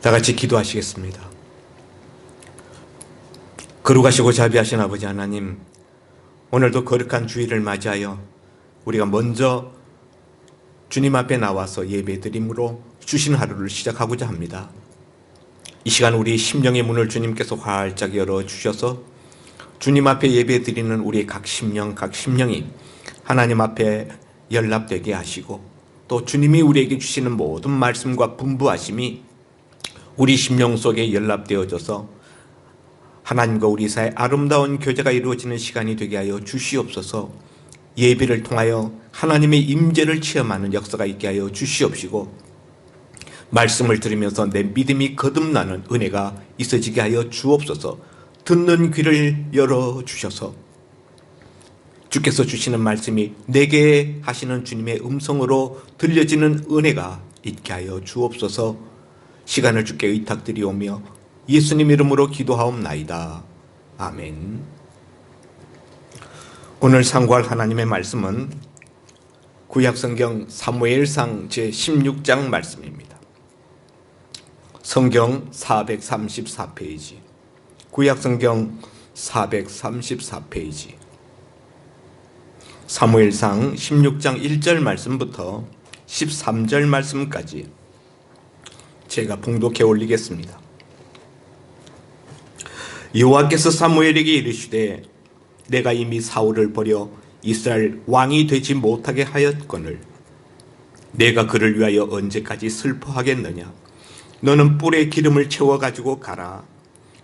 다 같이 기도하시겠습니다. 거룩하시고 자비하신 아버지 하나님, 오늘도 거룩한 주일을 맞이하여 우리가 먼저 주님 앞에 나와서 예배드림으로 주신 하루를 시작하고자 합니다. 이 시간 우리 심령의 문을 주님께서 활짝 열어주셔서 주님 앞에 예배드리는 우리 각 심령이 하나님 앞에 연락되게 하시고, 또 주님이 우리에게 주시는 모든 말씀과 분부하심이 우리 심령 속에 연락되어져서 하나님과 우리 사이의 아름다운 교제가 이루어지는 시간이 되게 하여 주시옵소서. 예배를 통하여 하나님의 임재를 체험하는 역사가 있게 하여 주시옵시고, 말씀을 들으면서 내 믿음이 거듭나는 은혜가 있어지게 하여 주옵소서. 듣는 귀를 열어주셔서 주께서 주시는 말씀이 내게 하시는 주님의 음성으로 들려지는 은혜가 있게 하여 주옵소서. 시간을 주께 의탁드리오며 예수님 이름으로 기도하옵나이다. 아멘. 오늘 상고할 하나님의 말씀은 구약성경 사무엘상 제16장 말씀입니다. 성경 434페이지, 구약성경 434페이지, 사무엘상 16장 1절 말씀부터 13절 말씀까지 제가 봉독해 올리겠습니다. 여호와께서 사무엘에게 이르시되 내가 이미 사울을 버려 이스라엘 왕이 되지 못하게 하였거늘 내가 그를 위하여 언제까지 슬퍼하겠느냐. 너는 뿔에 기름을 채워 가지고 가라.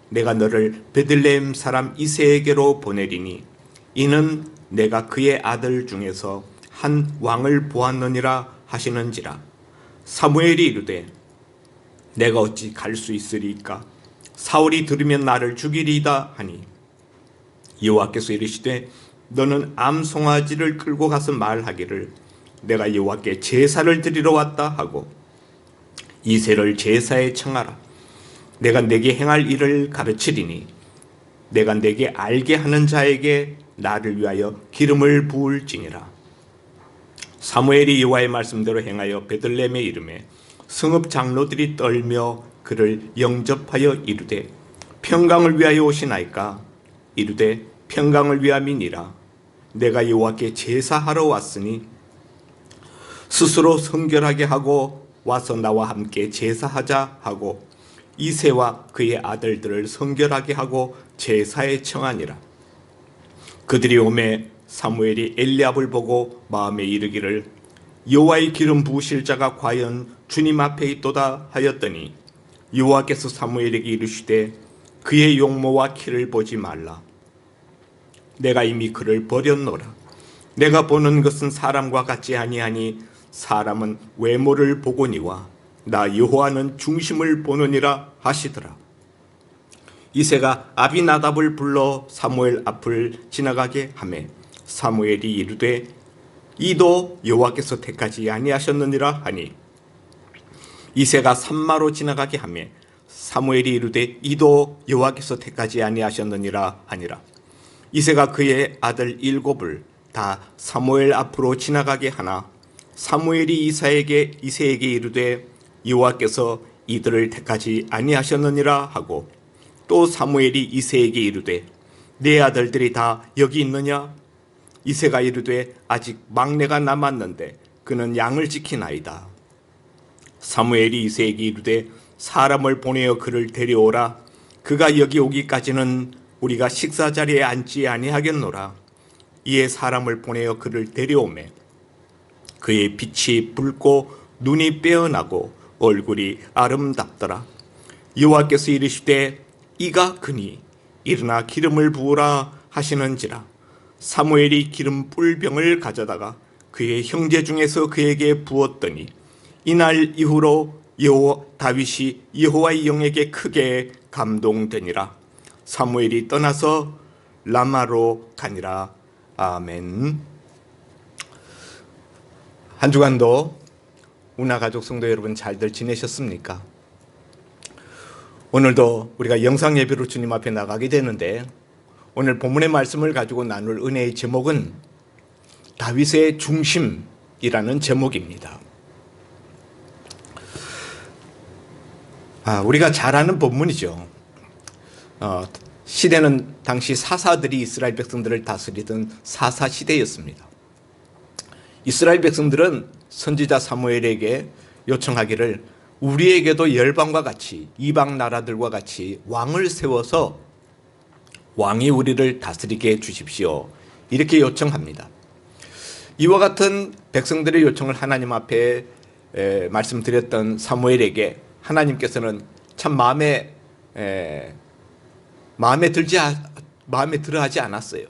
내가 너를 베들레헴 사람 이새에게로 보내리니 이는 내가 그의 아들 중에서 한 왕을 보았느니라 하시는지라. 사무엘이 이르되 내가 어찌 갈 수 있으리까? 사울이 들으면 나를 죽이리이다 하니 여호와께서 이르시되 너는 암송아지를 끌고 가서 말하기를 내가 여호와께 제사를 드리러 왔다 하고 이새를 제사에 청하라. 내가 내게 행할 일을 가르치리니 내가 내게 알게 하는 자에게 나를 위하여 기름을 부을지니라. 사무엘이 여호와의 말씀대로 행하여 베들레헴에 이르매 성읍 장로들이 떨며 그를 영접하여 이르되 평강을 위하여 오시나이까? 이르되 평강을 위함이니라. 내가 여호와께 제사하러 왔으니 스스로 성결하게 하고 와서 나와 함께 제사하자 하고 이새와 그의 아들들을 성결하게 하고 제사에 청하니라. 그들이 오매 사무엘이 엘리압을 보고 마음에 이르기를 여호와의 기름 부으실 자가 과연 주님 앞에 있도다 하였더니 여호와께서 사무엘에게 이르시되 그의 용모와 키를 보지 말라. 내가 이미 그를 버렸노라. 내가 보는 것은 사람과 같지 아니하니 사람은 외모를 보거니와 나 여호와는 중심을 보느니라 하시더라. 이새가 아비나답을 불러 사무엘 앞을 지나가게 하매 사무엘이 이르되 이도 여호와께서 택하지 아니하셨느니라 하니 이새가 산마로 지나가게 하매 사무엘이 이르되 이도 여호와께서 택하지 아니하셨느니라 하니라. 이새가 그의 아들 7을 다 사무엘 앞으로 지나가게 하나 사무엘이 이새에게 이르되 여호와께서 이들을 택하지 아니하셨느니라 하고 또 사무엘이 이새에게 이르되 내 아들들이 다 여기 있느냐? 이새가 이르되 아직 막내가 남았는데 그는 양을 지키나이다. 사무엘이 이새에게 이르되 사람을 보내어 그를 데려오라. 그가 여기 오기까지는 우리가 식사 자리에 앉지 아니하겠노라. 이에 사람을 보내어 그를 데려오매 그의 빛이 붉고 눈이 빼어나고 얼굴이 아름답더라. 여호와께서 이르시되 이가 그니 일어나 기름을 부으라 하시는지라. 사무엘이 기름 뿔병을 가져다가 그의 형제 중에서 그에게 부었더니 이날 이후로 다윗이 여호와의 영에게 크게 감동되니라. 사무엘이 떠나서 라마로 가니라. 아멘. 한 주간도 운하가족 성도 여러분 잘들 지내셨습니까? 오늘도 우리가 영상 예배로 주님 앞에 나가게 되는데 오늘 본문의 말씀을 가지고 나눌 은혜의 제목은 다윗의 중심이라는 제목입니다. 우리가 잘 아는 본문이죠. 시대는 당시 사사들이 이스라엘 백성들을 다스리던 사사 시대였습니다. 이스라엘 백성들은 선지자 사무엘에게 요청하기를 우리에게도 열방과 같이 이방 나라들과 같이 왕을 세워서 왕이 우리를 다스리게 해 주십시오. 이렇게 요청합니다. 이와 같은 백성들의 요청을 하나님 앞에 말씀드렸던 사무엘에게 하나님께서는 참 마음에 들어 하지 않았어요.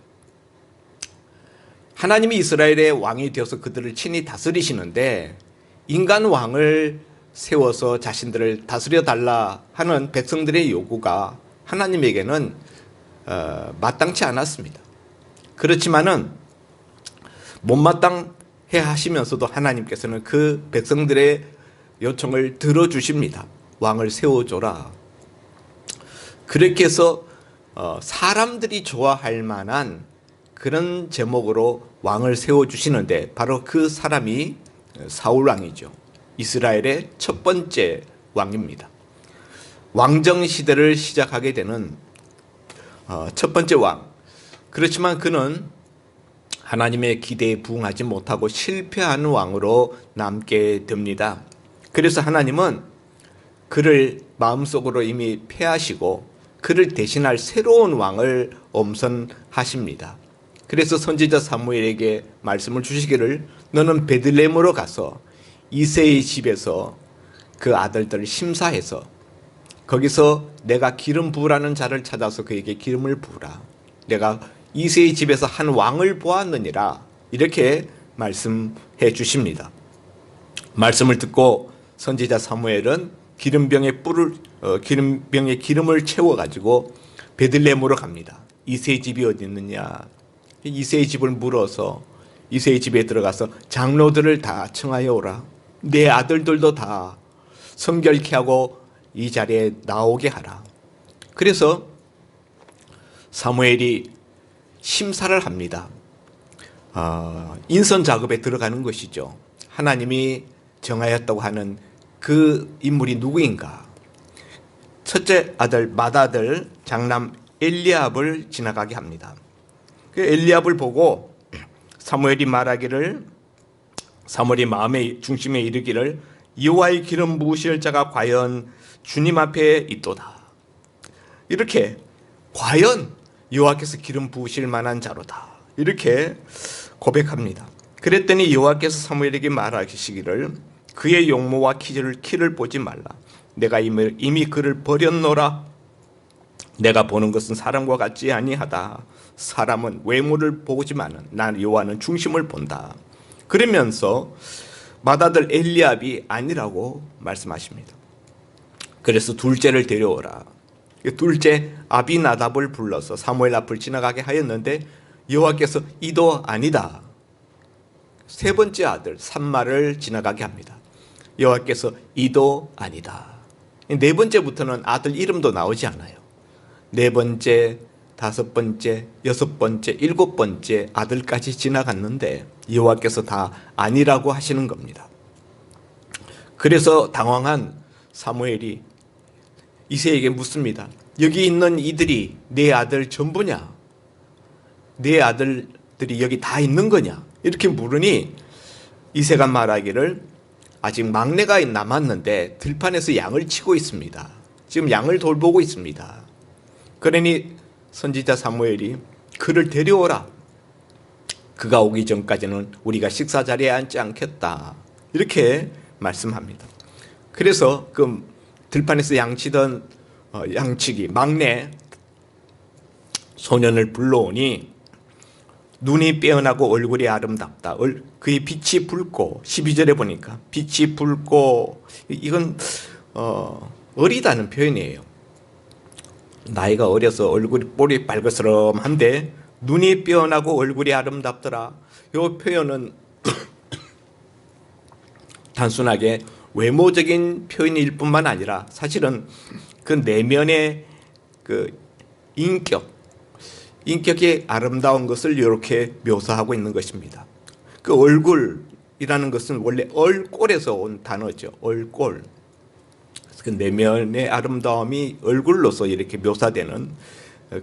하나님이 이스라엘의 왕이 되어서 그들을 친히 다스리시는데 인간 왕을 세워서 자신들을 다스려 달라 하는 백성들의 요구가 하나님에게는 마땅치 않았습니다. 그렇지만은 못마땅해 하시면서도 하나님께서는 그 백성들의 요청을 들어주십니다. 왕을 세워줘라. 그렇게 해서 사람들이 좋아할 만한 그런 제목으로 왕을 세워주시는데 바로 그 사람이 사울 왕이죠. 이스라엘의 첫 번째 왕입니다. 왕정 시대를 시작하게 되는 첫 번째 왕. 그렇지만 그는 하나님의 기대에 부응하지 못하고 실패한 왕으로 남게 됩니다. 그래서 하나님은 그를 마음속으로 이미 패하시고 그를 대신할 새로운 왕을 엄선하십니다. 그래서 선지자 사무엘에게 말씀을 주시기를 너는 베들레헴으로 가서 이새의 집에서 그 아들들을 심사해서 거기서 내가 기름 부으라는 자를 찾아서 그에게 기름을 부으라. 내가 이새의 집에서 한 왕을 보았느니라. 이렇게 말씀해 주십니다. 말씀을 듣고 선지자 사무엘은 기름병에 기름을 채워가지고 베들레헴으로 갑니다. 이새의 집이 어디 있느냐. 이새의 집을 물어서 이새의 집에 들어가서 장로들을 다 청하여 오라. 내 아들들도 다 성결케 하고 이 자리에 나오게 하라. 그래서 사무엘이 심사를 합니다. 인선 작업에 들어가는 것이죠. 하나님이 정하였다고 하는 그 인물이 누구인가. 첫째 아들 맏아들 장남 엘리압을 지나가게 합니다. 그 엘리압을 보고 사무엘이 말하기를 사무엘이 마음의 중심에 이르기를 여호와의 기름 부으실 자가 과연 주님 앞에 있도다. 이렇게 과연 여호와께서 기름 부으실 만한 자로다. 이렇게 고백합니다. 그랬더니 여호와께서 사무엘에게 말하시기를 그의 용모와 키를 보지 말라. 내가 이미 그를 버렸노라. 내가 보는 것은 사람과 같지 아니하다. 사람은 외모를 보지만은 난 여호와는 중심을 본다. 그러면서 맏아들 엘리압이 아니라고 말씀하십니다. 그래서 둘째를 데려오라. 둘째 아비나답을 불러서 사무엘 앞을 지나가게 하였는데 여호와께서 이도 아니다. 세 번째 아들 삼마를 지나가게 합니다. 여호와께서 이도 아니다. 네 번째부터는 아들 이름도 나오지 않아요. 네 번째, 다섯 번째, 여섯 번째, 일곱 번째 아들까지 지나갔는데 여호와께서 다 아니라고 하시는 겁니다. 그래서 당황한 사무엘이 이새에게 묻습니다. 여기 있는 이들이 내 아들 전부냐? 내 아들들이 여기 다 있는 거냐? 이렇게 물으니 이새가 말하기를 아직 막내가 남았는데 들판에서 양을 치고 있습니다. 지금 양을 돌보고 있습니다. 그러니 선지자 사무엘이 그를 데려오라. 그가 오기 전까지는 우리가 식사 자리에 앉지 않겠다. 이렇게 말씀합니다. 그래서 그 들판에서 양치던 양치기 막내 소년을 불러오니 눈이 빼어나고 얼굴이 아름답다. 그의 빛이 붉고 12절에 보니까 빛이 붉고 이건 어리다는 표현이에요. 나이가 어려서 얼굴이 볼이 빨그스름한데 눈이 빼어나고 얼굴이 아름답더라. 이 표현은 단순하게 외모적인 표현일 뿐만 아니라 사실은 그 내면의 그 인격의 아름다운 것을 이렇게 묘사하고 있는 것입니다. 그 얼굴이라는 것은 원래 얼꼴에서 온 단어죠. 얼꼴. 그 내면의 아름다움이 얼굴로서 이렇게 묘사되는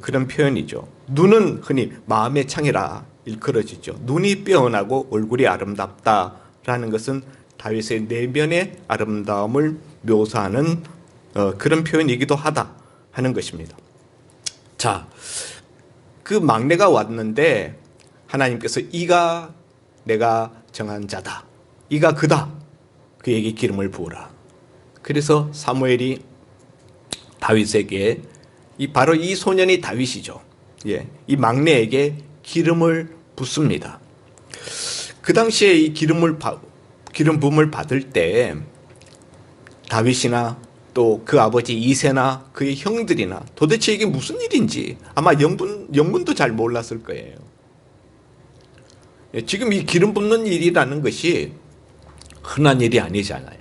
그런 표현이죠. 눈은 흔히 마음의 창이라 일컬어지죠. 눈이 빼어나고 얼굴이 아름답다라는 것은 다윗의 내면의 아름다움을 묘사하는 그런 표현이기도 하다 하는 것입니다. 자, 그 막내가 왔는데 하나님께서 이가 내가 정한 자다. 이가 그다. 그에게 기름을 부으라. 그래서 사무엘이 다윗에게 바로 이 소년이 다윗이죠. 예, 이 막내에게 기름을 붓습니다. 그 당시에 이 기름 부음을 받을 때 다윗이나 또 그 아버지 이새나 그의 형들이나 도대체 이게 무슨 일인지 아마 영문도 잘 몰랐을 거예요. 예, 지금 이 기름 붓는 일이라는 것이 흔한 일이 아니잖아요.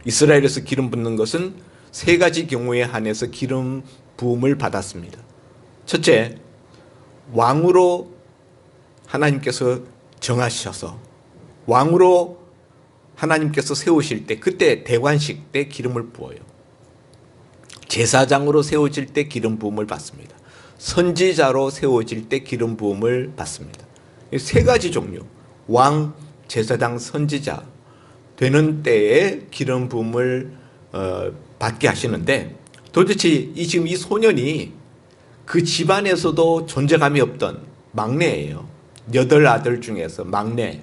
이스라엘에서 기름 붓는 것은 세 가지 경우에 한해서 기름 부음을 받았습니다. 첫째, 왕으로 하나님께서 정하셔서 왕으로 하나님께서 세우실 때 그때 대관식 때 기름을 부어요. 제사장으로 세워질 때 기름 부음을 받습니다. 선지자로 세워질 때 기름 부음을 받습니다. 세 가지 종류, 왕, 제사장, 선지자 되는 때에 기름 부음을 받게 하시는데 도대체 지금 이 소년이 그 집안에서도 존재감이 없던 막내예요. 8아들 중에서 막내.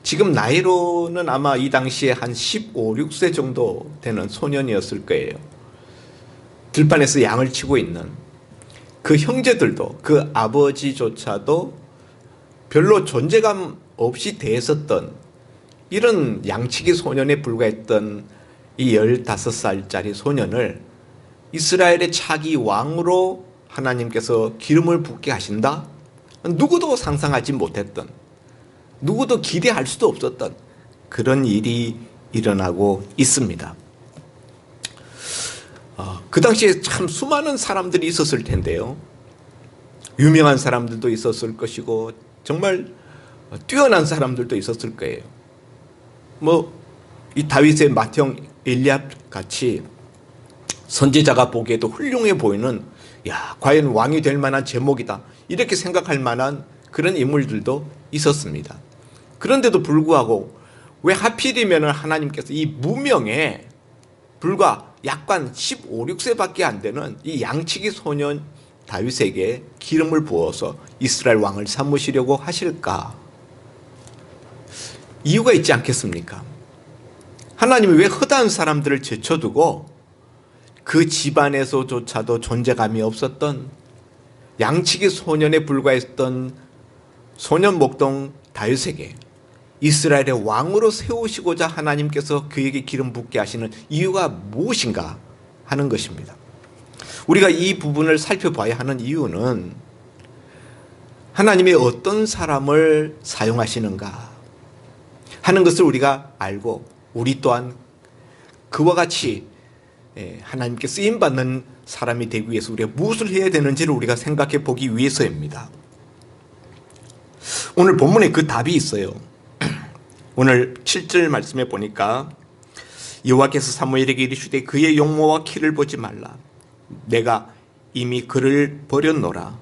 지금 나이로는 아마 이 당시에 한 15, 16세 정도 되는 소년이었을 거예요. 들판에서 양을 치고 있는 그 형제들도 그 아버지조차도 별로 존재감 없이 대했었던 이런 양치기 소년에 불과했던 이 15살짜리 소년을 이스라엘의 차기 왕으로 하나님께서 기름을 붓게 하신다? 누구도 상상하지 못했던, 누구도 기대할 수도 없었던 그런 일이 일어나고 있습니다. 그 당시에 참 수많은 사람들이 있었을 텐데요. 유명한 사람들도 있었을 것이고 정말 뛰어난 사람들도 있었을 거예요. 이 다윗의 맏형 엘리압 같이 선지자가 보기에도 훌륭해 보이는 과연 왕이 될 만한 제목이다 이렇게 생각할 만한 그런 인물들도 있었습니다. 그런데도 불구하고 왜 하필이면 하나님께서 이 무명에 불과 약간 15, 16세밖에 안 되는 이 양치기 소년 다윗에게 기름을 부어서 이스라엘 왕을 삼으시려고 하실까? 이유가 있지 않겠습니까? 하나님이 왜 허다한 사람들을 제쳐두고 그 집안에서조차도 존재감이 없었던 양치기 소년에 불과했던 소년 목동 다윗에게 이스라엘의 왕으로 세우시고자 하나님께서 그에게 기름 붓게 하시는 이유가 무엇인가 하는 것입니다. 우리가 이 부분을 살펴봐야 하는 이유는 하나님이 어떤 사람을 사용하시는가 하는 것을 우리가 알고 우리 또한 그와 같이 하나님께 쓰임받는 사람이 되기 위해서 우리가 무엇을 해야 되는지를 우리가 생각해 보기 위해서입니다. 오늘 본문에 그 답이 있어요. 오늘 7절 말씀에 보니까 여호와께서 사무엘에게 이르시되 그의 용모와 키를 보지 말라. 내가 이미 그를 버렸노라.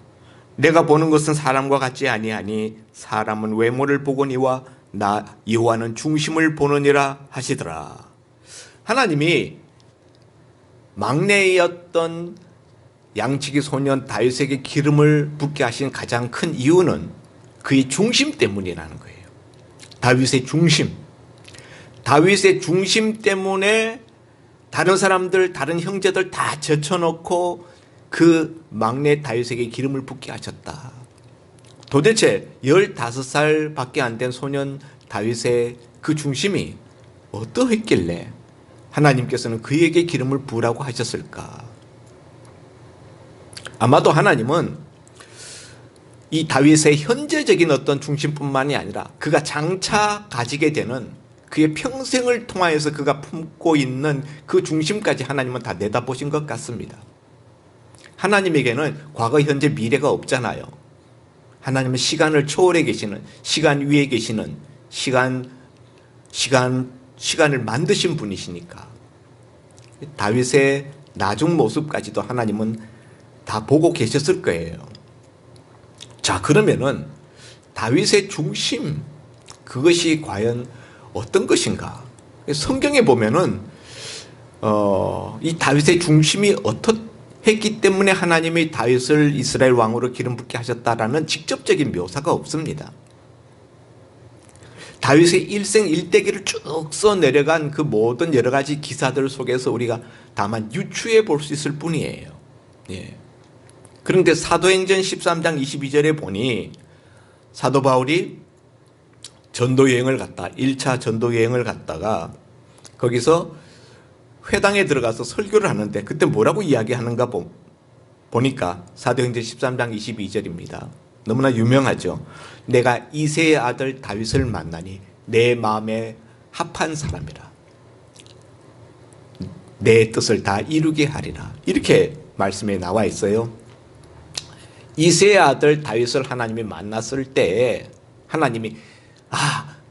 내가 보는 것은 사람과 같지 아니하니 사람은 외모를 보거니와 나 여호와는 중심을 보느니라 하시더라. 하나님이 막내였던 양치기 소년 다윗에게 기름을 붓게 하신 가장 큰 이유는 그의 중심 때문이라는 거예요. 다윗의 중심. 다윗의 중심 때문에 다른 사람들, 다른 형제들 다 제쳐놓고 그 막내 다윗에게 기름을 붓게 하셨다. 도대체 15살밖에 안 된 소년 다윗의 그 중심이 어떠했길래 하나님께서는 그에게 기름을 부으라고 하셨을까? 아마도 하나님은 이 다윗의 현재적인 어떤 중심뿐만이 아니라 그가 장차 가지게 되는 그의 평생을 통하여서 그가 품고 있는 그 중심까지 하나님은 다 내다보신 것 같습니다. 하나님에게는 과거, 현재, 미래가 없잖아요. 하나님은 시간을 초월해 계시는, 시간 위에 계시는, 시간을 만드신 분이시니까. 다윗의 나중 모습까지도 하나님은 다 보고 계셨을 거예요. 자, 그러면은 다윗의 중심, 그것이 과연 어떤 것인가? 성경에 보면은 이 다윗의 중심이 어떻했기 때문에 하나님이 다윗을 이스라엘 왕으로 기름 붓게 하셨다라는 직접적인 묘사가 없습니다. 다윗의 일생 일대기를 쭉 써 내려간 그 모든 여러 가지 기사들 속에서 우리가 다만 유추해 볼 수 있을 뿐이에요. 예. 그런데 사도행전 13장 22절에 보니 사도 바울이 전도 여행을 갔다, 1차 전도 여행을 갔다가 거기서 회당에 들어가서 설교를 하는데 그때 뭐라고 이야기하는가 보니까 사도행전 13장 22절입니다. 너무나 유명하죠. 내가 이새의 아들 다윗을 만나니 내 마음에 합한 사람이라. 내 뜻을 다 이루게 하리라. 이렇게 말씀에 나와 있어요. 이새의 아들 다윗을 하나님이 만났을 때 하나님이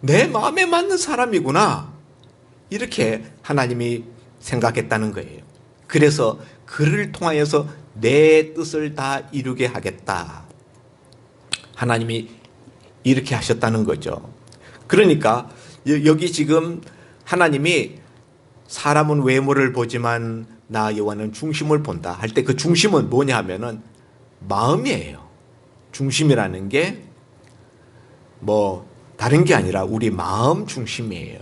내 마음에 맞는 사람이구나. 이렇게 하나님이 생각했다는 거예요. 그래서 그를 통하여서 내 뜻을 다 이루게 하겠다. 하나님이 이렇게 하셨다는 거죠. 그러니까 여기 지금 하나님이 사람은 외모를 보지만 나 여호와는 중심을 본다 할 때 그 중심은 뭐냐 하면은 마음이에요. 중심이라는 게 뭐 다른 게 아니라 우리 마음 중심이에요.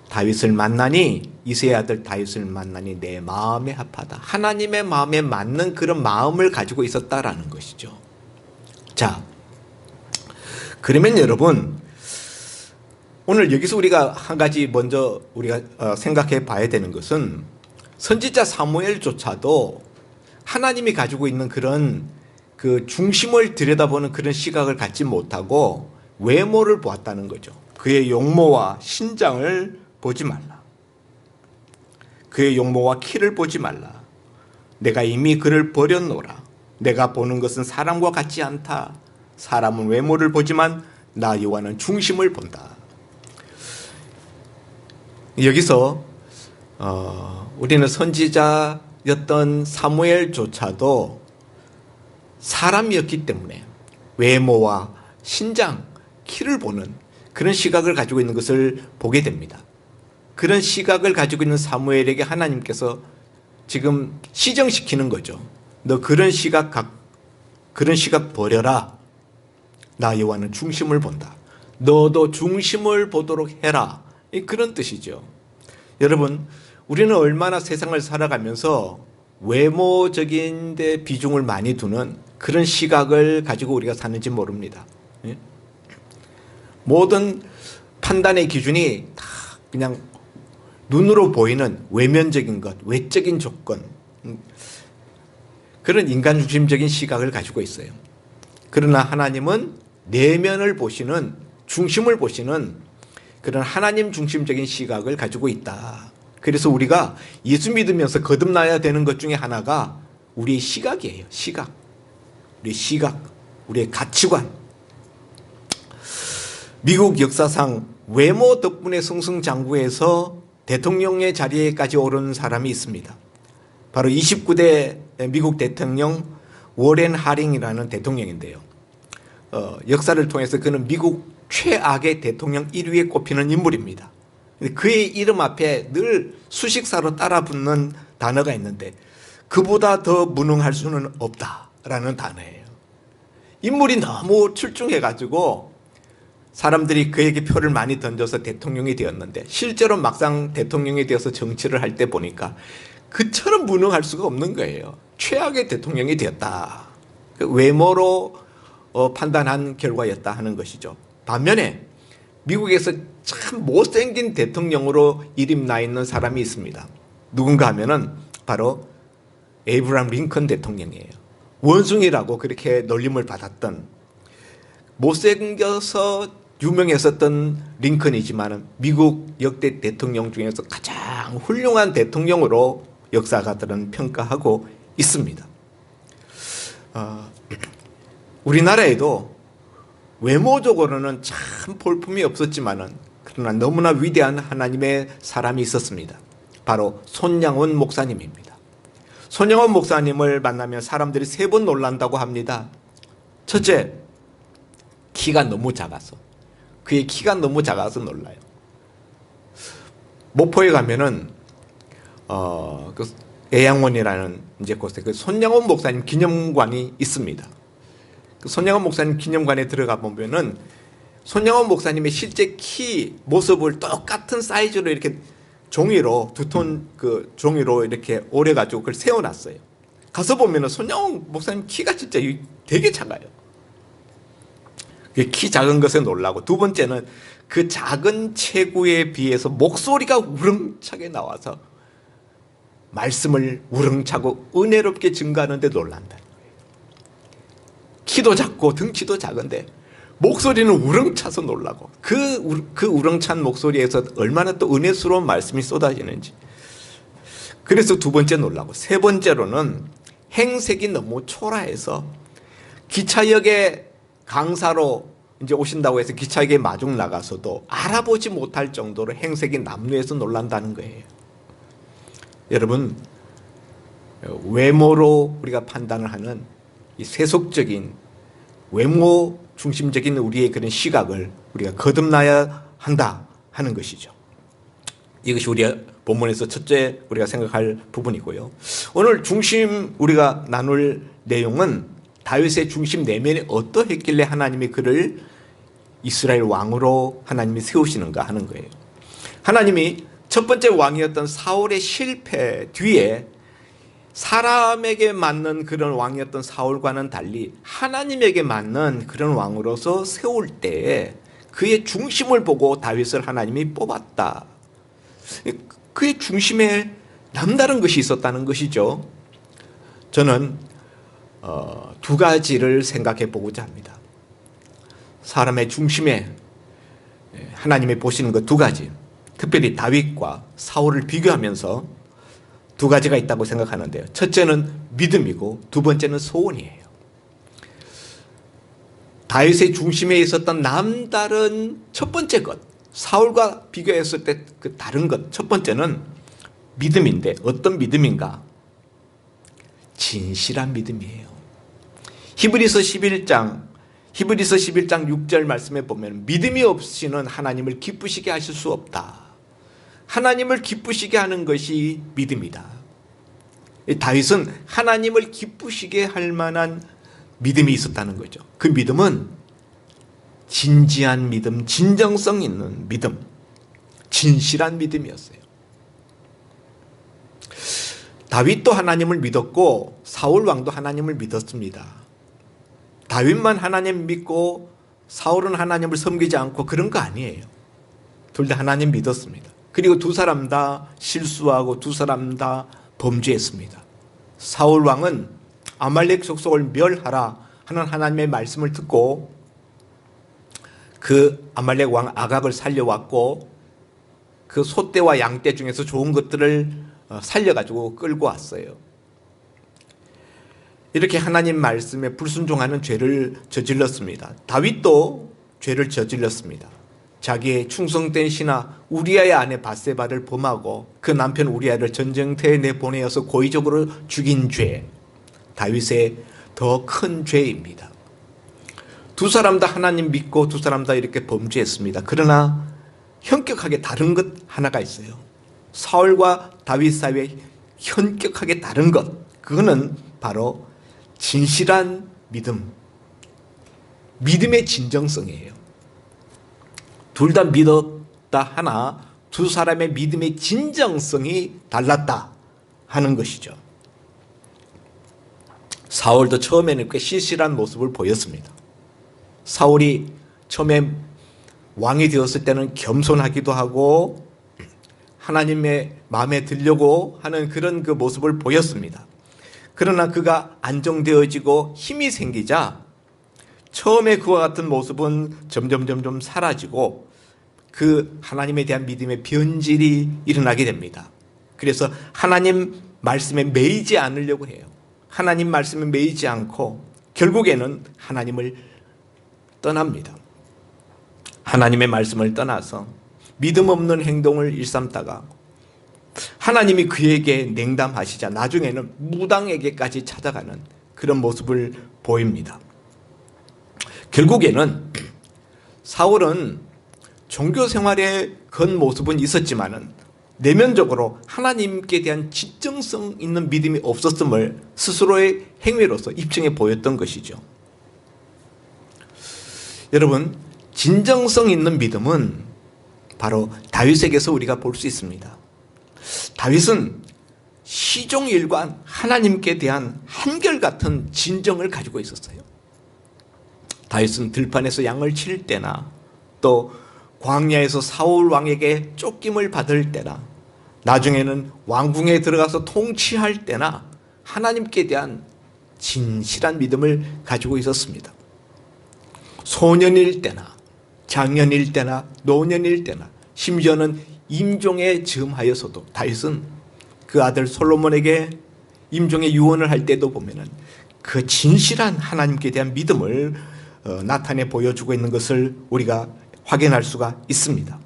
다윗을 만나니 이새의 아들 다윗을 만나니 내 마음에 합하다. 하나님의 마음에 맞는 그런 마음을 가지고 있었다라는 것이죠. 자, 그러면 여러분 오늘 여기서 우리가 한 가지 먼저 우리가 생각해 봐야 되는 것은 선지자 사무엘조차도 하나님이 가지고 있는 그런 그 중심을 들여다보는 그런 시각을 갖지 못하고 외모를 보았다는 거죠. 그의 용모와 신장을 보지 말라. 그의 용모와 키를 보지 말라. 내가 이미 그를 버렸노라. 내가 보는 것은 사람과 같지 않다. 사람은 외모를 보지만 나 여호와는 중심을 본다. 여기서 우리는 선지자였던 사무엘조차도 사람이었기 때문에 외모와 신장, 키를 보는 그런 시각을 가지고 있는 것을 보게 됩니다. 그런 시각을 가지고 있는 사무엘에게 하나님께서 지금 시정시키는 거죠. 너 그런 시각 버려라. 나 여호와는 중심을 본다. 너도 중심을 보도록 해라. 그런 뜻이죠. 여러분, 우리는 얼마나 세상을 살아가면서 외모적인 데 비중을 많이 두는 그런 시각을 가지고 우리가 사는지 모릅니다. 모든 판단의 기준이 다 그냥 눈으로 보이는 외면적인 것, 외적인 조건, 그런 인간 중심적인 시각을 가지고 있어요. 그러나 하나님은 내면을 보시는, 중심을 보시는 그런 하나님 중심적인 시각을 가지고 있다. 그래서 우리가 예수 믿으면서 거듭나야 되는 것 중에 하나가 우리의 시각이에요. 시각. 우리의 시각, 우리의 가치관. 미국 역사상 외모 덕분에 승승장구해서 대통령의 자리에까지 오른 사람이 있습니다. 바로 29대 미국 대통령 워렌 하링이라는 대통령인데요. 역사를 통해서 그는 미국 최악의 대통령 1위에 꼽히는 인물입니다. 그의 이름 앞에 늘 수식사로 따라 붙는 단어가 있는데 그보다 더 무능할 수는 없다라는 단어예요. 인물이 너무 출중해가지고 사람들이 그에게 표를 많이 던져서 대통령이 되었는데 실제로 막상 대통령이 되어서 정치를 할 때 보니까 그처럼 무능할 수가 없는 거예요. 최악의 대통령이 되었다. 외모로 판단한 결과였다 하는 것이죠. 반면에 미국에서 참 못생긴 대통령으로 이름 나 있는 사람이 있습니다. 누군가 하면은 바로 에이브라함 링컨 대통령이에요. 원숭이라고 그렇게 놀림을 받았던, 못생겨서 유명했었던 링컨이지만 미국 역대 대통령 중에서 가장 훌륭한 대통령으로 역사가들은 평가하고 있습니다. 우리나라에도 외모적으로는 참 볼품이 없었지만은 그러나 너무나 위대한 하나님의 사람이 있었습니다. 바로 손양원 목사님입니다. 손양원 목사님을 만나면 사람들이 3번 놀란다고 합니다. 첫째, 키가 너무 작아서. 그의 키가 너무 작아서 놀라요. 목포에 가면은 그 애양원이라는 이제 곳에 그 손양원 목사님 기념관이 있습니다. 그 손양원 목사님 기념관에 들어가 보면은 손양원 목사님의 실제 키 모습을 똑같은 사이즈로 이렇게 종이로 두톤 그 종이로 이렇게 오래 가지고 그걸 세워놨어요. 가서 보면은 손양원 목사님 키가 진짜 되게 작아요. 키 작은 것에 놀라고, 두 번째는 그 작은 체구에 비해서 목소리가 우렁차게 나와서 말씀을 우렁차고 은혜롭게 증거하는데 놀란다는 거예요. 키도 작고 덩치도 작은데 목소리는 우렁차서 놀라고, 그 우렁찬 목소리에서 얼마나 또 은혜스러운 말씀이 쏟아지는지. 그래서 두 번째 놀라고, 세 번째로는 행색이 너무 초라해서 기차역에 강사로 이제 오신다고 해서 기차역에 마중 나가서도 알아보지 못할 정도로 행색이 남루해서 놀란다는 거예요. 여러분, 외모로 우리가 판단을 하는 이 세속적인 외모 중심적인 우리의 그런 시각을 우리가 거듭나야 한다 하는 것이죠. 이것이 우리가 본문에서 첫째 우리가 생각할 부분이고요. 오늘 중심 우리가 나눌 내용은 다윗의 중심 내면이 어떠했길래 하나님이 그를 이스라엘 왕으로 하나님이 세우시는가 하는 거예요. 하나님이 첫 번째 왕이었던 사울의 실패 뒤에 사람에게 맞는 그런 왕이었던 사울과는 달리 하나님에게 맞는 그런 왕으로서 세울 때에 그의 중심을 보고 다윗을 하나님이 뽑았다. 그의 중심에 남다른 것이 있었다는 것이죠. 저는 두 가지를 생각해 보고자 합니다. 사람의 중심에 하나님이 보시는 것 두 가지, 특별히 다윗과 사울을 비교하면서 두 가지가 있다고 생각하는데요. 첫째는 믿음이고 두 번째는 소원이에요. 다윗의 중심에 있었던 남다른 첫 번째 것, 사울과 비교했을 때 그 다른 것, 첫 번째는 믿음인데 어떤 믿음인가? 진실한 믿음이에요. 히브리서 11장 6절 말씀에 보면 믿음이 없이는 하나님을 기쁘시게 하실 수 없다. 하나님을 기쁘시게 하는 것이 믿음이다. 다윗은 하나님을 기쁘시게 할 만한 믿음이 있었다는 거죠. 그 믿음은 진지한 믿음, 진정성 있는 믿음, 진실한 믿음이었어요. 다윗도 하나님을 믿었고 사울 왕도 하나님을 믿었습니다. 다윗만 하나님 믿고 사울은 하나님을 섬기지 않고 그런 거 아니에요. 둘 다 하나님 믿었습니다. 그리고 두 사람 다 실수하고 두 사람 다 범죄했습니다. 사울 왕은 아말렉 족속을 멸하라 하는 하나님의 말씀을 듣고 그 아말렉 왕 아갑을 살려왔고 그 소떼와 양떼 중에서 좋은 것들을 살려가지고 끌고 왔어요. 이렇게 하나님 말씀에 불순종하는 죄를 저질렀습니다. 다윗도 죄를 저질렀습니다. 자기의 충성된 신하 우리아의 아내 밧세바를 범하고 그 남편 우리아를 전쟁터에 내보내어서 고의적으로 죽인 죄, 다윗의 더 큰 죄입니다. 두 사람 다 하나님 믿고 두 사람 다 이렇게 범죄했습니다. 그러나 현격하게 다른 것 하나가 있어요. 사울과 다윗 사이에 현격하게 다른 것, 그거는 바로 진실한 믿음, 믿음의 진정성이에요. 둘 다 믿었다 하나 두 사람의 믿음의 진정성이 달랐다 하는 것이죠. 사울도 처음에는 꽤 시실한 모습을 보였습니다. 사울이 처음에 왕이 되었을 때는 겸손하기도 하고 하나님의 마음에 들려고 하는 그런 그 모습을 보였습니다. 그러나 그가 안정되어지고 힘이 생기자 처음에 그와 같은 모습은 점점 사라지고 그 하나님에 대한 믿음의 변질이 일어나게 됩니다. 그래서 하나님 말씀에 매이지 않으려고 해요. 하나님 말씀에 매이지 않고 결국에는 하나님을 떠납니다. 하나님의 말씀을 떠나서 믿음 없는 행동을 일삼다가 하나님이 그에게 냉담하시자 나중에는 무당에게까지 찾아가는 그런 모습을 보입니다. 결국에는 사울은 종교 생활의 겉모습은 있었지만은 내면적으로 하나님께 대한 진정성 있는 믿음이 없었음을 스스로의 행위로서 입증해 보였던 것이죠. 여러분, 진정성 있는 믿음은 바로 다윗에게서 우리가 볼 수 있습니다. 다윗은 시종일관 하나님께 대한 한결같은 진정을 가지고 있었어요. 다윗은 들판에서 양을 칠 때나 또 광야에서 사울 왕에게 쫓김을 받을 때나 나중에는 왕궁에 들어가서 통치할 때나 하나님께 대한 진실한 믿음을 가지고 있었습니다. 소년일 때나 장년일 때나 노년일 때나 심지어는 임종에 즈음하여서도 다윗은 그 아들 솔로몬에게 임종의 유언을 할 때도 보면은 그 진실한 하나님께 대한 믿음을 나타내 보여주고 있는 것을 우리가 확인할 수가 있습니다.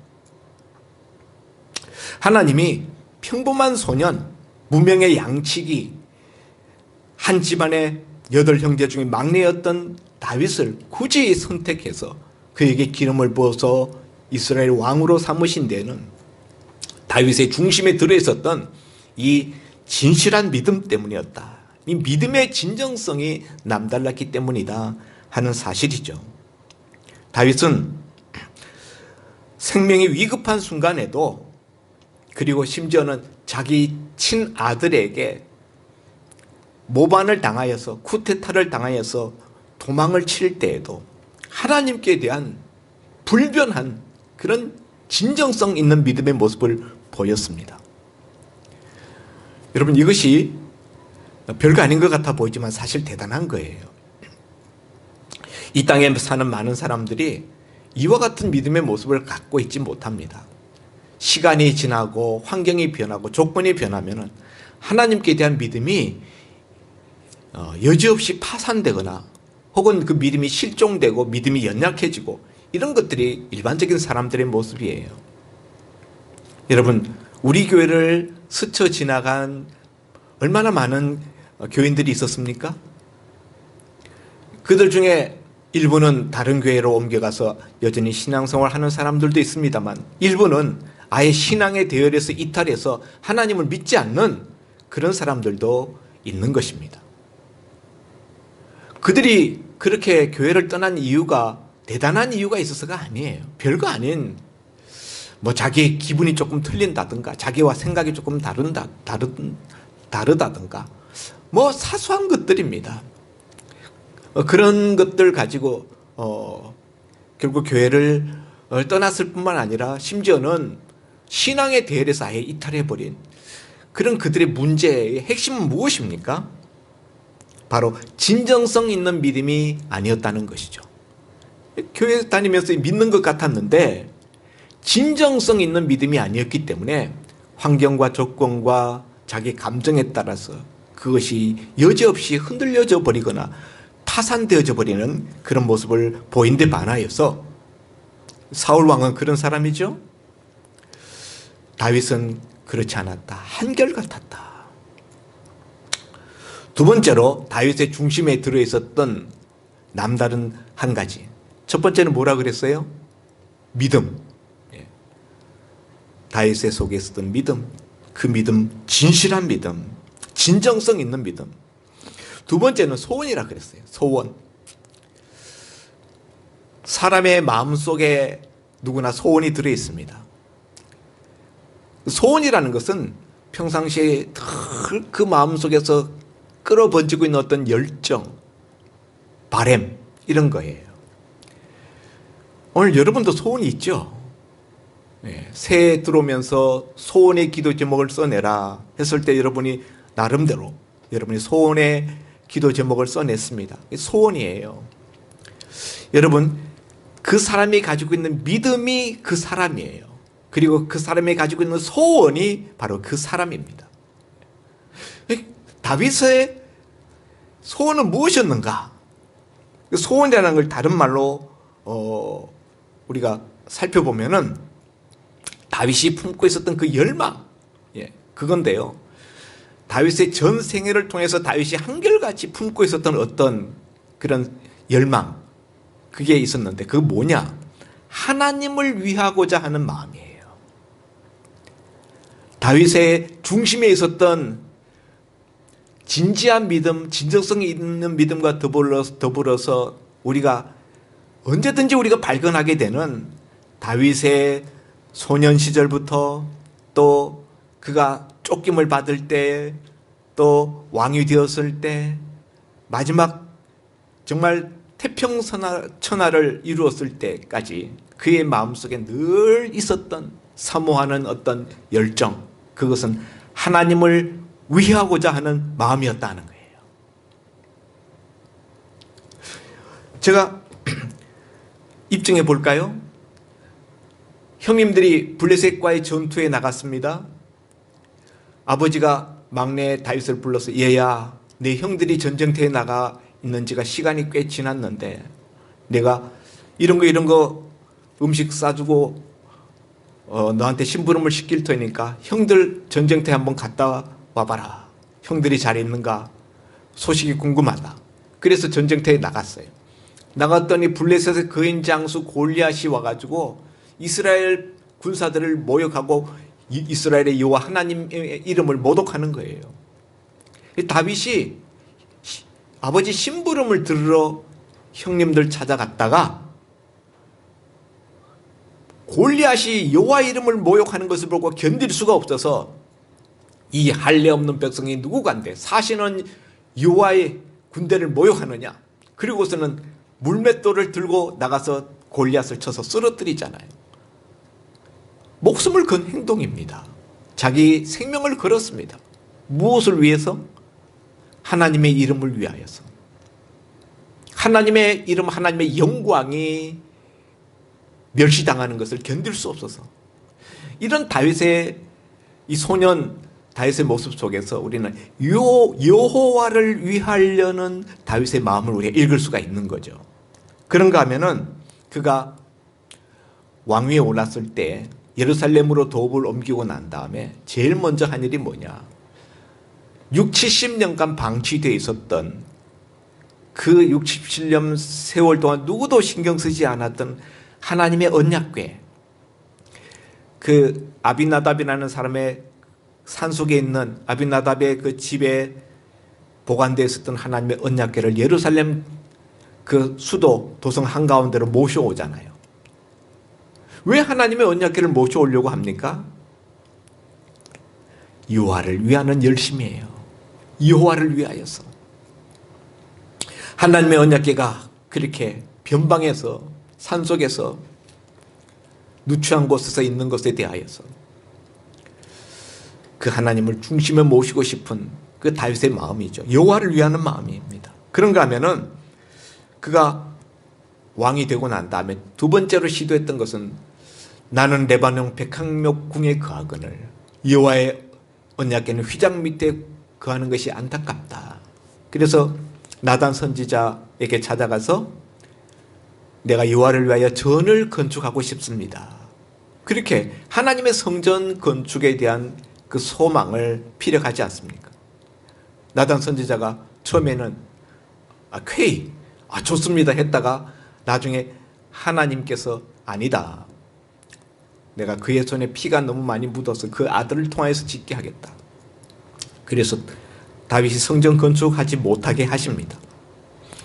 하나님이 평범한 소년, 무명의 양치기, 한 집안의 8형제 중에 막내였던 다윗을 굳이 선택해서 그에게 기름을 부어서 이스라엘 왕으로 삼으신 데는 다윗의 중심에 들어있었던 이 진실한 믿음 때문이었다. 이 믿음의 진정성이 남달랐기 때문이다 하는 사실이죠. 다윗은 생명이 위급한 순간에도, 그리고 심지어는 자기 친아들에게 모반을 당하여서, 쿠데타를 당하여서 도망을 칠 때에도 하나님께 대한 불변한 그런 진정성 있는 믿음의 모습을 보였습니다. 여러분, 이것이 별거 아닌 것 같아 보이지만 사실 대단한 거예요. 이 땅에 사는 많은 사람들이 이와 같은 믿음의 모습을 갖고 있지 못합니다. 시간이 지나고 환경이 변하고 조건이 변하면 하나님께 대한 믿음이 여지없이 파산되거나 혹은 그 믿음이 실종되고 믿음이 연약해지고 이런 것들이 일반적인 사람들의 모습이에요. 여러분, 우리 교회를 스쳐 지나간 얼마나 많은 교인들이 있었습니까? 그들 중에 일부는 다른 교회로 옮겨가서 여전히 신앙생활을 하는 사람들도 있습니다만, 일부는 아예 신앙의 대열에서 이탈해서 하나님을 믿지 않는 그런 사람들도 있는 것입니다. 그들이 그렇게 교회를 떠난 이유가 대단한 이유가 있어서가 아니에요. 별거 아닌 자기의 기분이 조금 틀린다든가 자기와 생각이 조금 다르다든가 사소한 것들입니다. 그런 것들 가지고 결국 교회를 떠났을 뿐만 아니라 심지어는 신앙의 대열에서 아예 이탈해버린 그런 그들의 문제의 핵심은 무엇입니까? 바로 진정성 있는 믿음이 아니었다는 것이죠. 교회 다니면서 믿는 것 같았는데 진정성 있는 믿음이 아니었기 때문에 환경과 조건과 자기 감정에 따라서 그것이 여지없이 흔들려져 버리거나 파산되어져 버리는 그런 모습을 보인 데 반하여서 사울 왕은 그런 사람이죠. 다윗은 그렇지 않았다. 한결같았다. 두 번째로 다윗의 중심에 들어있었던 남다른 한 가지. 첫 번째는 뭐라 그랬어요? 믿음. 다윗의 속에 있었던 믿음. 그 믿음, 진실한 믿음, 진정성 있는 믿음. 두 번째는 소원이라 그랬어요. 소원. 사람의 마음속에 누구나 소원이 들어있습니다. 소원이라는 것은 평상시에 그 마음속에서 끌어번지고 있는 어떤 열정, 바램 이런 거예요. 오늘 여러분도 소원이 있죠? 새해 들어오면서 소원의 기도 제목을 써내라 했을 때 여러분이 나름대로 여러분이 소원의 기도 제목을 써냈습니다. 소원이에요. 여러분, 그 사람이 가지고 있는 믿음이 그 사람이에요. 그리고 그 사람이 가지고 있는 소원이 바로 그 사람입니다. 다윗의 소원은 무엇이었는가? 소원이라는 걸 다른 말로 우리가 살펴보면은 다윗이 품고 있었던 그 열망, 그건데요. 다윗의 전 생애를 통해서 다윗이 한결같이 품고 있었던 어떤 그런 열망, 그게 있었는데 그게 뭐냐? 하나님을 위하고자 하는 마음이에요. 다윗의 중심에 있었던 진지한 믿음, 진정성이 있는 믿음과 더불어서 우리가 언제든지 우리가 발견하게 되는 다윗의 소년 시절부터 또 그가 쫓김을 받을 때, 또 왕이 되었을 때, 마지막 정말 태평천하를 이루었을 때까지 그의 마음속에 늘 있었던 사모하는 어떤 열정, 그것은 하나님을 위하고자 하는 마음이었다는 거예요. 제가 입증해 볼까요? 형님들이 블레셋과의 전투에 나갔습니다. 아버지가 막내 다윗을 불러서 얘야, 내 형들이 전쟁터에 나가 있는 지가 시간이 꽤 지났는데 내가 이런 거 음식 싸주고 너한테 심부름을 시킬 테니까 형들 전쟁터에 한번 갔다 와봐라. 형들이 잘 있는가 소식이 궁금하다. 그래서 전쟁터에 나갔어요. 나갔더니 블레셋의 거인 장수 골리앗이 와가지고 이스라엘 군사들을 모욕하고 이스라엘의 여호와 하나님의 이름을 모독하는 거예요. 다윗이 아버지 심부름을 들으러 형님들 찾아갔다가 골리앗이 여호와 이름을 모욕하는 것을 보고 견딜 수가 없어서 이 할례 없는 백성이 누구간데 사시는 여호와의 군대를 모욕하느냐. 그리고서는 물맷돌을 들고 나가서 골리앗을 쳐서 쓰러뜨리잖아요. 목숨을 건 행동입니다. 자기 생명을 걸었습니다. 무엇을 위해서? 하나님의 이름을 위하여서. 하나님의 이름, 하나님의 영광이 멸시당하는 것을 견딜 수 없어서. 이런 다윗의 이 소년 다윗의 모습 속에서 우리는 여호와를 위하려는 다윗의 마음을 우리가 읽을 수가 있는 거죠. 그런가 하면은 그가 왕위에 올랐을 때 예루살렘으로 도읍을 옮기고 난 다음에 제일 먼저 한 일이 뭐냐? 6, 70년간 방치되어 있었던 그 6, 7년 세월 동안 누구도 신경 쓰지 않았던 하나님의 언약궤, 그 아비나답이라는 사람의 산속에 있는 아비나답의 그 집에 보관되어 있었던 하나님의 언약궤를 예루살렘 그 수도 도성 한가운데로 모셔오잖아요. 왜 하나님의 언약궤를 모셔오려고 합니까? 여호와를 위하는 열심이에요. 여호와를 위하여서. 하나님의 언약궤가 그렇게 변방에서 산속에서 누추한 곳에서 있는 것에 대하여서 그 하나님을 중심에 모시고 싶은 그 다윗의 마음이죠. 여호와를 위하는 마음입니다. 그런가 하면은 그가 왕이 되고 난 다음에 두 번째로 시도했던 것은 나는 레바논 백향목궁에 거하거늘 여호와의 언약궤는 휘장 밑에 거하는 것이 안타깝다. 그래서 나단 선지자에게 찾아가서 내가 여호와를 위하여 전을 건축하고 싶습니다. 그렇게 하나님의 성전 건축에 대한 그 소망을 피력하지 않습니까? 나단 선지자가 처음에는 좋습니다 했다가 나중에 하나님께서 아니다. 내가 그의 손에 피가 너무 많이 묻어서 그 아들을 통하여서 짓게 하겠다. 그래서 다윗이 성전 건축하지 못하게 하십니다.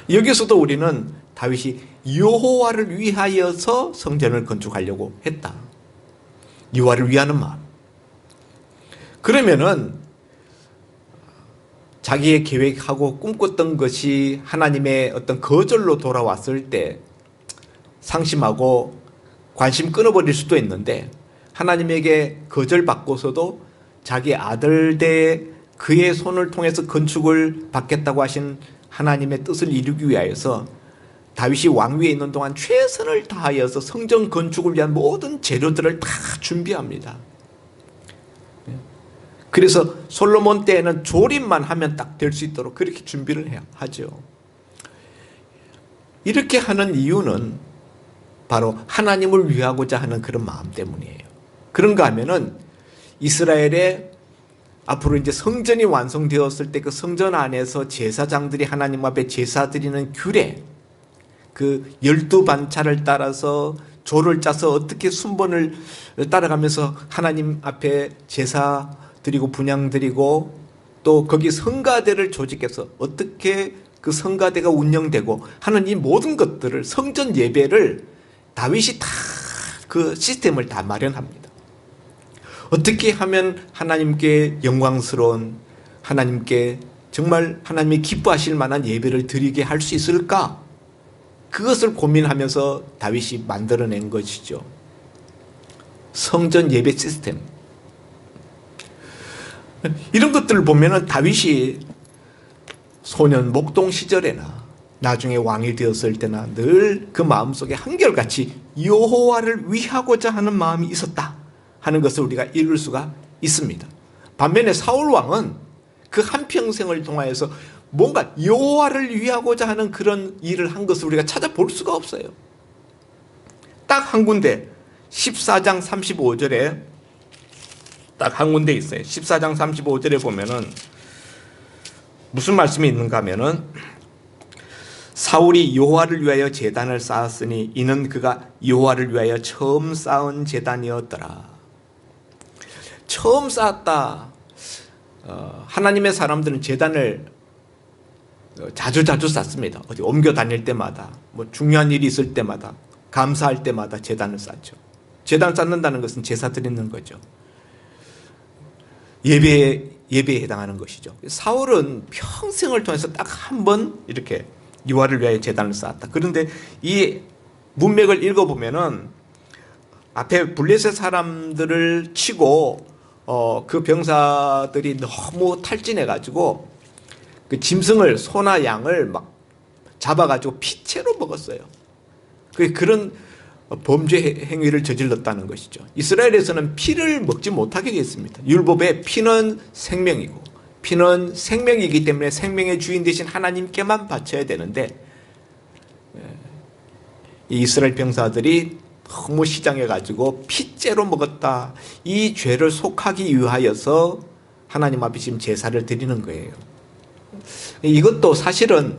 여기서도 우리는 다윗이 여호와를 위하여서 성전을 건축하려고 했다. 여호와를 위하는 마음. 그러면은 자기의 계획하고 꿈꿨던 것이 하나님의 어떤 거절로 돌아왔을 때 상심하고 관심 끊어버릴 수도 있는데 하나님에게 거절받고서도 자기 아들 대 그의 손을 통해서 건축을 받겠다고 하신 하나님의 뜻을 이루기 위하여서 다윗이 왕위에 있는 동안 최선을 다하여서 성전 건축을 위한 모든 재료들을 다 준비합니다. 그래서 솔로몬 때에는 조립만 하면 딱 될 수 있도록 그렇게 준비를 하죠. 이렇게 하는 이유는 바로 하나님을 위하고자 하는 그런 마음 때문이에요. 그런가 하면은 이스라엘의 앞으로 이제 성전이 완성되었을 때 그 성전 안에서 제사장들이 하나님 앞에 제사 드리는 규례, 그 12반차를 따라서 조를 짜서 어떻게 순번을 따라가면서 하나님 앞에 제사 드리고 분향 드리고, 또 거기 성가대를 조직해서 어떻게 그 성가대가 운영되고 하는 이 모든 것들을, 성전 예배를 다윗이 다 그 시스템을 다 마련합니다. 어떻게 하면 하나님께 영광스러운, 하나님께 정말 하나님이 기뻐하실 만한 예배를 드리게 할 수 있을까? 그것을 고민하면서 다윗이 만들어낸 것이죠. 성전 예배 시스템. 이런 것들을 보면은 다윗이 소년 목동 시절에나 나중에 왕이 되었을 때나 늘 그 마음속에 한결같이 여호와를 위하고자 하는 마음이 있었다 하는 것을 우리가 읽을 수가 있습니다. 반면에 사울 왕은 그 한평생을 통하여서 뭔가 여호와를 위하고자 하는 그런 일을 한 것을 우리가 찾아볼 수가 없어요. 딱 한 군데 14장 35절에 딱 한 군데 있어요. 14장 35절에 보면은 무슨 말씀이 있는가 하면은, 사울이 여호와를 위하여 제단을 쌓았으니 이는 그가 여호와를 위하여 처음 쌓은 제단이었더라. 처음 쌓았다. 하나님의 사람들은 제단을 자주 쌓습니다. 어디 옮겨 다닐 때마다, 뭐 중요한 일이 있을 때마다, 감사할 때마다 제단을 쌓죠. 제단을 쌓는다는 것은 제사 드리는 거죠. 예배에 해당하는 것이죠. 사울은 평생을 통해서 딱 한 번 이렇게 여호와를 위하여 제단을 쌓았다. 그런데 이 문맥을 읽어보면은 앞에 블레셋 사람들을 치고 그 병사들이 너무 탈진해가지고 그 짐승을, 소나 양을 막 잡아가지고 피채로 먹었어요. 그런 범죄 행위를 저질렀다는 것이죠. 이스라엘에서는 피를 먹지 못하게 되었습니다. 율법에 피는 생명이고, 피는 생명이기 때문에 생명의 주인 되신 하나님께만 바쳐야 되는데, 이 이스라엘 병사들이 너무 시장해가지고 피째로 먹었다. 이 죄를 속하기 위하여서 하나님 앞에 지금 제사를 드리는 거예요. 이것도 사실은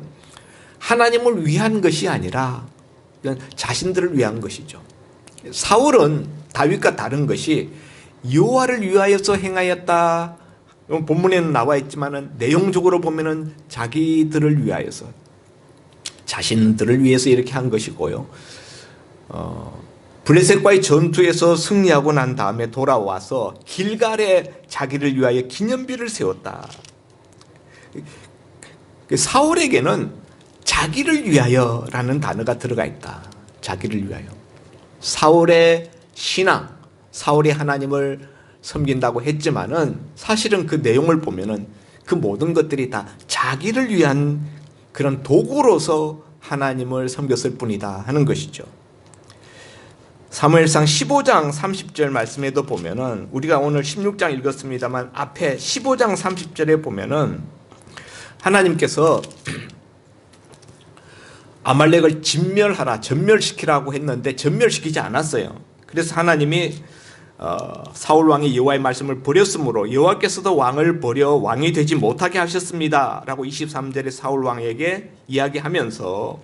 하나님을 위한 것이 아니라 자신들을 위한 것이죠. 사울은 다윗과 다른 것이 여호와를 위하여서 행하였다. 본문에는 나와 있지만은 내용적으로 보면은 자기들을 위하여서, 자신들을 위해서 이렇게 한 것이고요. 블레셋과의 전투에서 승리하고 난 다음에 돌아와서 길갈에 자기를 위하여 기념비를 세웠다. 사울에게는 자기를 위하여라는 단어가 들어가 있다. 자기를 위하여. 사울의 신앙, 사울이 하나님을 섬긴다고 했지만은 사실은 그 내용을 보면은 그 모든 것들이 다 자기를 위한 그런 도구로서 하나님을 섬겼을 뿐이다 하는 것이죠. 사무엘상 15장 30절 말씀에도 보면은, 우리가 오늘 16장 읽었습니다만 앞에 15장 30절에 보면은 하나님께서 아말렉을 진멸하라, 전멸시키라고 했는데 전멸시키지 않았어요. 그래서 하나님이 사울 왕이 여호와의 말씀을 버렸으므로 여호와께서도 왕을 버려 왕이 되지 못하게 하셨습니다 라고 23절에 사울 왕에게 이야기하면서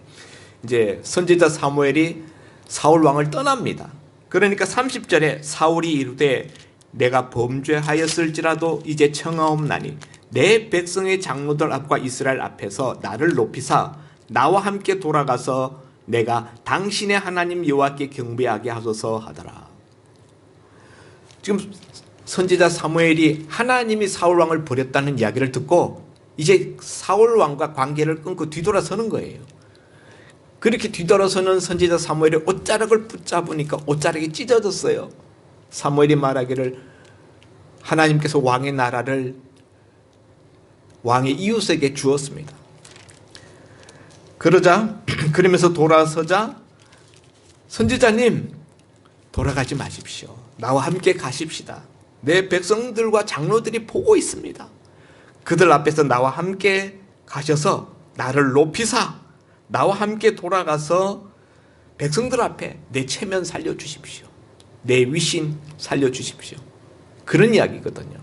이제 선지자 사무엘이 사울 왕을 떠납니다. 그러니까 30절에 사울이 이르되 내가 범죄하였을지라도 이제 청하옵나니 내 백성의 장로들 앞과 이스라엘 앞에서 나를 높이사 나와 함께 돌아가서 내가 당신의 하나님 여호와께 경배하게 하소서 하더라. 지금 선지자 사무엘이 하나님이 사울 왕을 버렸다는 이야기를 듣고 이제 사울 왕과 관계를 끊고 뒤돌아서는 거예요. 그렇게 뒤돌아서는 선지자 사무엘이 옷자락을 붙잡으니까 옷자락이 찢어졌어요. 사무엘이 말하기를 하나님께서 왕의 나라를 왕의 이웃에게 주었습니다. 그러면서 돌아서자 선지자님 돌아가지 마십시오. 나와 함께 가십시다. 내 백성들과 장로들이 보고 있습니다. 그들 앞에서 나와 함께 가셔서 나를 높이사 나와 함께 돌아가서 백성들 앞에 내 체면 살려주십시오. 내 위신 살려주십시오. 그런 이야기거든요.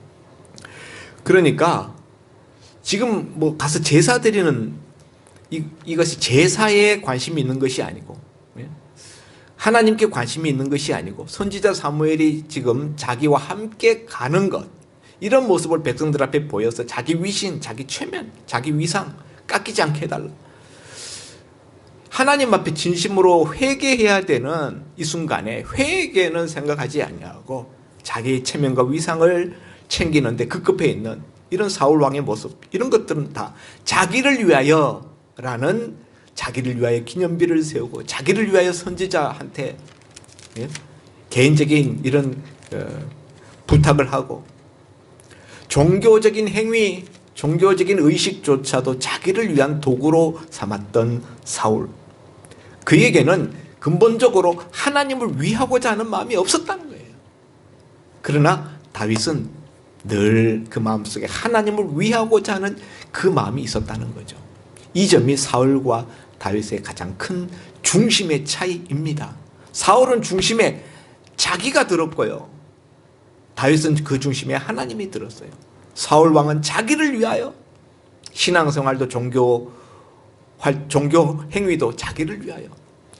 그러니까 지금 뭐 가서 제사 드리는 이것이 제사에 관심이 있는 것이 아니고 하나님께 관심이 있는 것이 아니고 선지자 사무엘이 지금 자기와 함께 가는 것, 이런 모습을 백성들 앞에 보여서 자기 위신, 자기 최면, 자기 위상 깎이지 않게 해달라. 하나님 앞에 진심으로 회개해야 되는 이 순간에 회개는 생각하지 아니하고 자기의 체면과 위상을 챙기는데 급급해 있는 이런 사울 왕의 모습, 이런 것들은 다 자기를 위하여라는, 자기를 위하여 기념비를 세우고 자기를 위하여 선지자한테 개인적인 이런 부탁을 하고 종교적인 행위, 종교적인 의식조차도 자기를 위한 도구로 삼았던 사울. 그에게는 근본적으로 하나님을 위하고자 하는 마음이 없었다는 거예요. 그러나 다윗은 늘 그 마음속에 하나님을 위하고자 하는 그 마음이 있었다는 거죠. 이 점이 사울과 다윗의 가장 큰 중심의 차이입니다. 사울은 중심에 자기가 들었고요, 다윗은 그 중심에 하나님이 들었어요. 사울 왕은 자기를 위하여, 신앙생활도 종교 행위도 자기를 위하여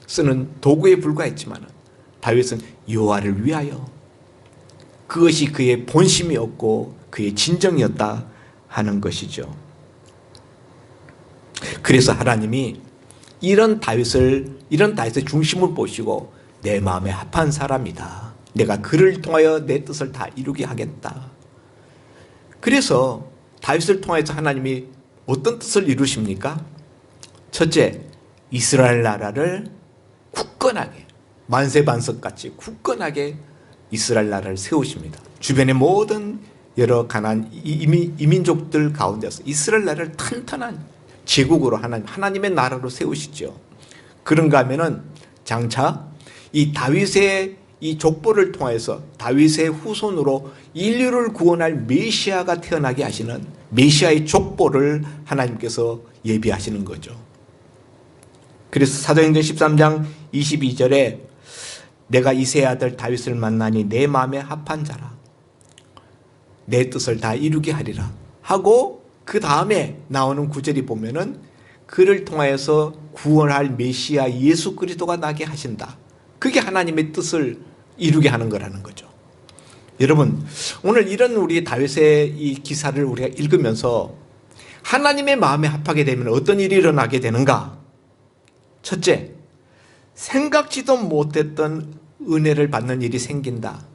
쓰는 도구에 불과했지만 다윗은 여호와를 위하여, 그것이 그의 본심이었고 그의 진정이었다 하는 것이죠. 그래서 하나님이 이런 다윗의 중심을 보시고 내 마음에 합한 사람이다, 내가 그를 통하여 내 뜻을 다 이루게 하겠다. 그래서 다윗을 통해서 하나님이 어떤 뜻을 이루십니까? 첫째, 이스라엘 나라를 굳건하게, 만세반석같이 굳건하게 이스라엘 나라를 세우십니다. 주변의 모든 여러 가나안 이민족들 가운데서 이스라엘 나라를 탄탄한 제국으로 하나님의 나라로 세우시죠. 그런가 하면은 장차 이 다윗의 이 족보를 통해서 다윗의 후손으로 인류를 구원할 메시아가 태어나게 하시는 메시아의 족보를 하나님께서 예비하시는 거죠. 그래서 사도행전 13장 22절에 내가 이새의 아들 다윗을 만나니 내 마음에 합한 자라, 내 뜻을 다 이루게 하리라 하고, 그 다음에 나오는 구절이 보면은 그를 통하여서 구원할 메시아 예수 그리스도가 나게 하신다. 그게 하나님의 뜻을 이루게 하는 거라는 거죠. 여러분, 오늘 이런 우리 다윗의 이 기사를 우리가 읽으면서 하나님의 마음에 합하게 되면 어떤 일이 일어나게 되는가? 첫째, 생각지도 못했던 은혜를 받는 일이 생긴다.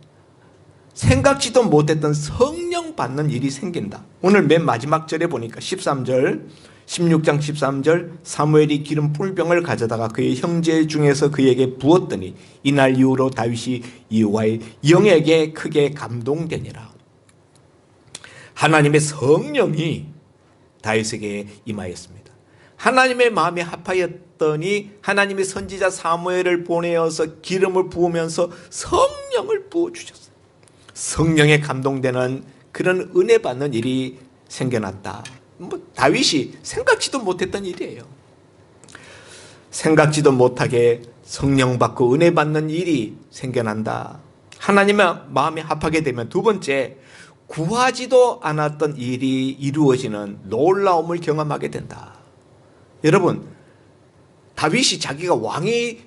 생각지도 못했던 성령 받는 일이 생긴다. 오늘 맨 마지막 절에 보니까 13절, 16장 13절, 사무엘이 기름 뿔병을 가져다가 그의 형제 중에서 그에게 부었더니 이날 이후로 다윗이 여호와의 영에게 크게 감동되니라. 하나님의 성령이 다윗에게 임하였습니다. 하나님의 마음에 합하였더니 하나님의 선지자 사무엘을 보내어서 기름을 부으면서 성령을 부어주셨어요. 성령에 감동되는 그런 은혜 받는 일이 생겨났다. 다윗이 생각지도 못했던 일이에요. 생각지도 못하게 성령 받고 은혜 받는 일이 생겨난다. 하나님의 마음에 합하게 되면 두 번째, 구하지도 않았던 일이 이루어지는 놀라움을 경험하게 된다. 여러분, 다윗이 자기가 왕이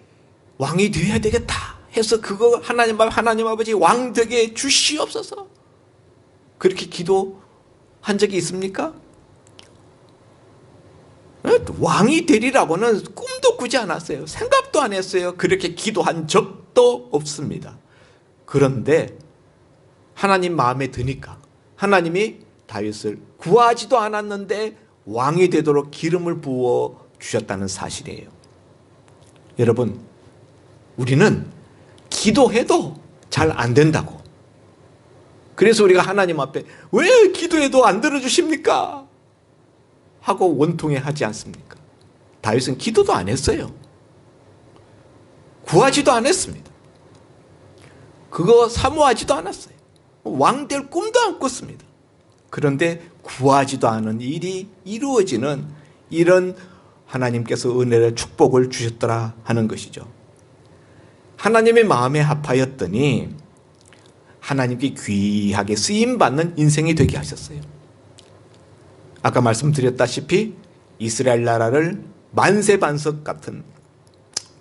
되어야 되겠다 해서 그거 하나님 아버지 왕 되게 주시옵소서 그렇게 기도한 적이 있습니까? 왕이 되리라고는 꿈도 꾸지 않았어요. 생각도 안 했어요. 그렇게 기도한 적도 없습니다. 그런데 하나님 마음에 드니까 하나님이 다윗을 구하지도 않았는데 왕이 되도록 기름을 부어 주셨다는 사실이에요. 여러분, 우리는 기도해도 잘 안 된다고. 그래서 우리가 하나님 앞에 왜 기도해도 안 들어주십니까? 하고 원통해 하지 않습니까? 다윗은 기도도 안 했어요. 구하지도 않았습니다. 그거 사모하지도 않았어요. 왕 될 꿈도 안 꿨습니다. 그런데 구하지도 않은 일이 이루어지는 이런 하나님께서 은혜를 축복을 주셨더라 하는 것이죠. 하나님의 마음에 합하였더니 하나님께 귀하게 쓰임받는 인생이 되게 하셨어요. 아까 말씀드렸다시피 이스라엘 나라를 만세반석 같은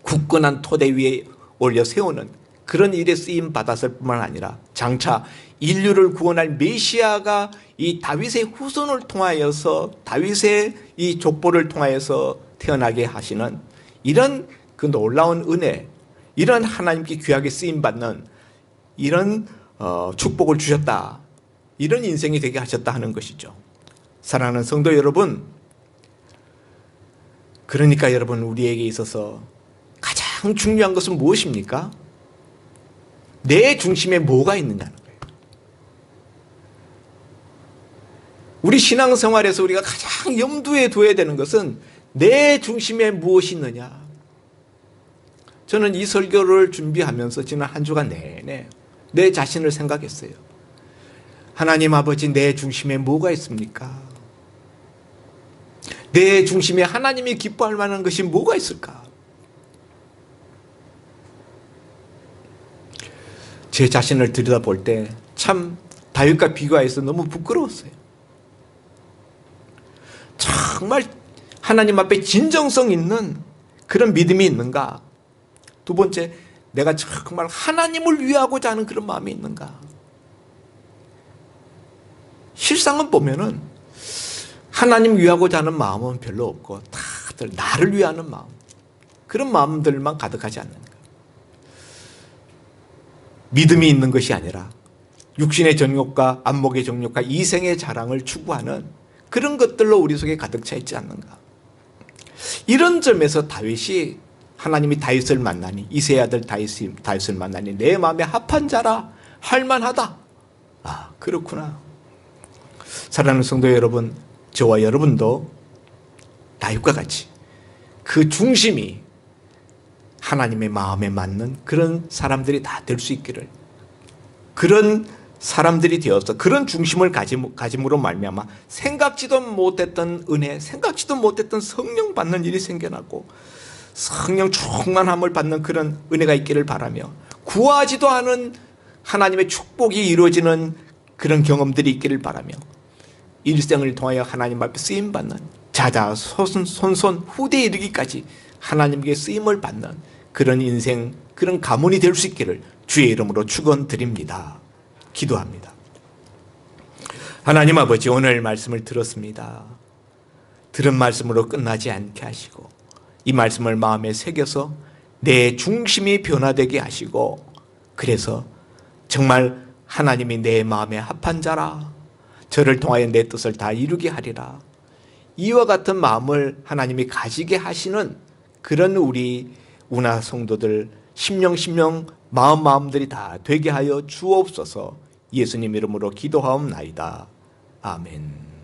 굳건한 토대 위에 올려 세우는 그런 일에 쓰임 받았을 뿐만 아니라 장차 인류를 구원할 메시아가 이 다윗의 후손을 통하여서 다윗의 이 족보를 통하여서 태어나게 하시는 이런 그 놀라운 은혜, 이런 하나님께 귀하게 쓰임 받는 이런 축복을 주셨다. 이런 인생이 되게 하셨다 하는 것이죠. 사랑하는 성도 여러분, 그러니까 여러분 우리에게 있어서 가장 중요한 것은 무엇입니까? 내 중심에 뭐가 있느냐는 거예요. 우리 신앙생활에서 우리가 가장 염두에 둬야 되는 것은 내 중심에 무엇이 있느냐. 저는 이 설교를 준비하면서 지난 한 주간 내내 내 자신을 생각했어요. 하나님 아버지, 내 중심에 뭐가 있습니까? 내 중심에 하나님이 기뻐할 만한 것이 뭐가 있을까? 제 자신을 들여다볼 때 참 다윗과 비교해서 너무 부끄러웠어요. 정말 하나님 앞에 진정성 있는 그런 믿음이 있는가? 두 번째, 내가 정말 하나님을 위하고자 하는 그런 마음이 있는가? 실상은 보면은 하나님 위하고자 하는 마음은 별로 없고 다들 나를 위하는 마음, 그런 마음들만 가득하지 않는가? 믿음이 있는 것이 아니라 육신의 정욕과 안목의 정욕과 이생의 자랑을 추구하는 그런 것들로 우리 속에 가득 차 있지 않는가? 이런 점에서 다윗이 하나님이 다윗을 만나니, 이새의 아들 다윗을 만나니 내 마음에 합한 자라 할 만하다. 아, 그렇구나. 사랑하는 성도 여러분, 저와 여러분도 다윗과 같이 그 중심이 하나님의 마음에 맞는 그런 사람들이 다 될 수 있기를, 그런 사람들이 되어서 그런 중심을 가짐으로 말미암아 생각지도 못했던 은혜, 생각지도 못했던 성령 받는 일이 생겨나고 성령 충만함을 받는 그런 은혜가 있기를 바라며 구하지도 않은 하나님의 축복이 이루어지는 그런 경험들이 있기를 바라며 일생을 통하여 하나님 앞에 쓰임받는 자자손손 후대에 이르기까지 하나님께 쓰임을 받는 그런 인생, 그런 가문이 될 수 있기를 주의 이름으로 축원드립니다. 기도합니다. 하나님 아버지, 오늘 말씀을 들었습니다. 들은 말씀으로 끝나지 않게 하시고 이 말씀을 마음에 새겨서 내 중심이 변화되게 하시고, 그래서 정말 하나님이 내 마음에 합한 자라, 저를 통하여 내 뜻을 다 이루게 하리라, 이와 같은 마음을 하나님이 가지게 하시는 그런 우리 운하 성도들 심령 마음들이 다 되게 하여 주옵소서. 예수님 이름으로 기도하옵나이다. 아멘.